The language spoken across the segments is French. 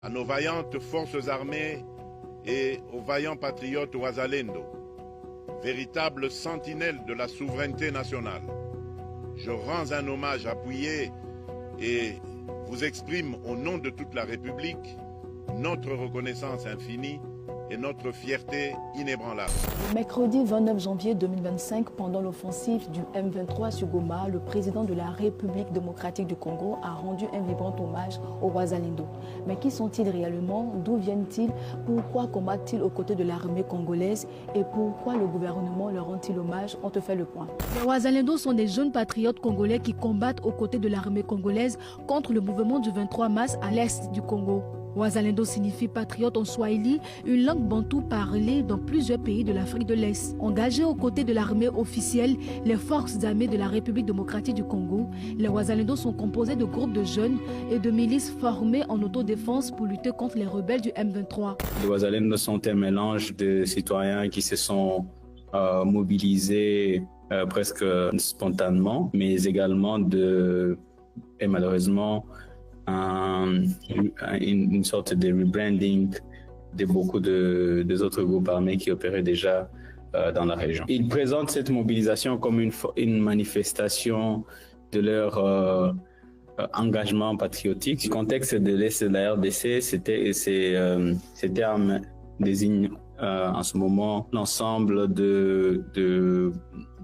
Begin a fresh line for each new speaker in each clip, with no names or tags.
à nos vaillantes forces armées et aux vaillants patriotes Wazalendo, véritables sentinelles de la souveraineté nationale. Je rends un hommage appuyé et vous exprime au nom de toute la République notre reconnaissance infinie et notre fierté inébranlable.
Mercredi 29 janvier 2025, pendant l'offensive du M23 sur Goma, le président de la République démocratique du Congo a rendu un vibrant hommage aux Wazalendo. Mais qui sont-ils réellement? D'où viennent-ils? Pourquoi combattent-ils aux côtés de l'armée congolaise? Et pourquoi le gouvernement leur rend-il hommage? On te fait le point. Les Wazalendo sont des jeunes patriotes congolais qui combattent aux côtés de l'armée congolaise contre le mouvement du 23 mars à l'est du Congo. Wazalendo signifie patriote en swahili, une langue bantoue parlée dans plusieurs pays de l'Afrique de l'Est. Engagés aux côtés de l'armée officielle, les forces armées de la République démocratique du Congo, les Wazalendo sont composés de groupes de jeunes et de milices formées en autodéfense pour lutter contre les rebelles du M23.
Les Wazalendo sont un mélange de citoyens qui se sont mobilisés presque spontanément, mais également et malheureusement, une sorte de rebranding de beaucoup des autres groupes armés qui opéraient déjà dans la région. Ils présentent cette mobilisation comme une manifestation de leur engagement patriotique. Le contexte de l'Est de la RDC, ces termes désignent en ce moment l'ensemble de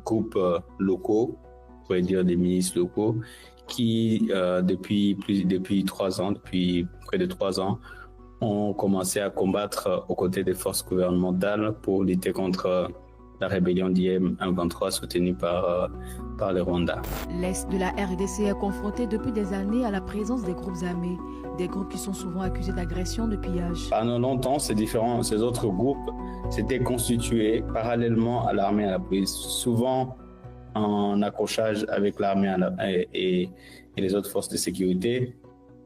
groupes locaux, on pourrait dire des milices locaux, qui, depuis près de 3 ans, ont commencé à combattre aux côtés des forces gouvernementales pour lutter contre la rébellion d'IM 23 soutenue par le Rwanda.
L'Est de la RDC est confronté depuis des années à la présence des groupes armés, des groupes qui sont souvent accusés d'agression, de pillage.
Pendant longtemps, ces autres groupes s'étaient constitués parallèlement à l'armée et à la police, souvent en accrochage avec l'armée et les autres forces de sécurité,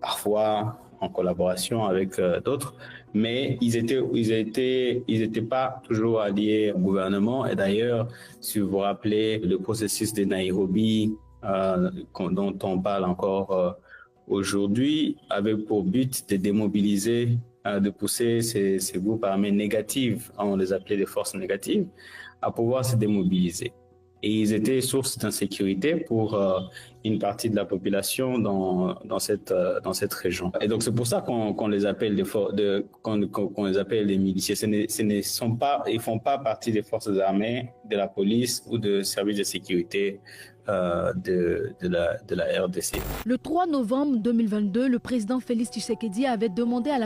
parfois en collaboration avec d'autres, mais ils étaient pas toujours alliés au gouvernement. Et d'ailleurs, si vous vous rappelez, le processus de Nairobi, dont on parle encore aujourd'hui, avait pour but de démobiliser, de pousser ces groupes armés négatifs, on les appelait des forces négatives, à pouvoir se démobiliser. Et ils étaient source d'insécurité pour une partie de la population dans cette région. Et donc c'est pour ça qu'on les appelle qu'on les appelle des miliciens. Ils font pas partie des forces armées, de la police ou de services de sécurité de la RDC.
Le 3 novembre 2022, le président Félix Tshisekedi avait demandé à la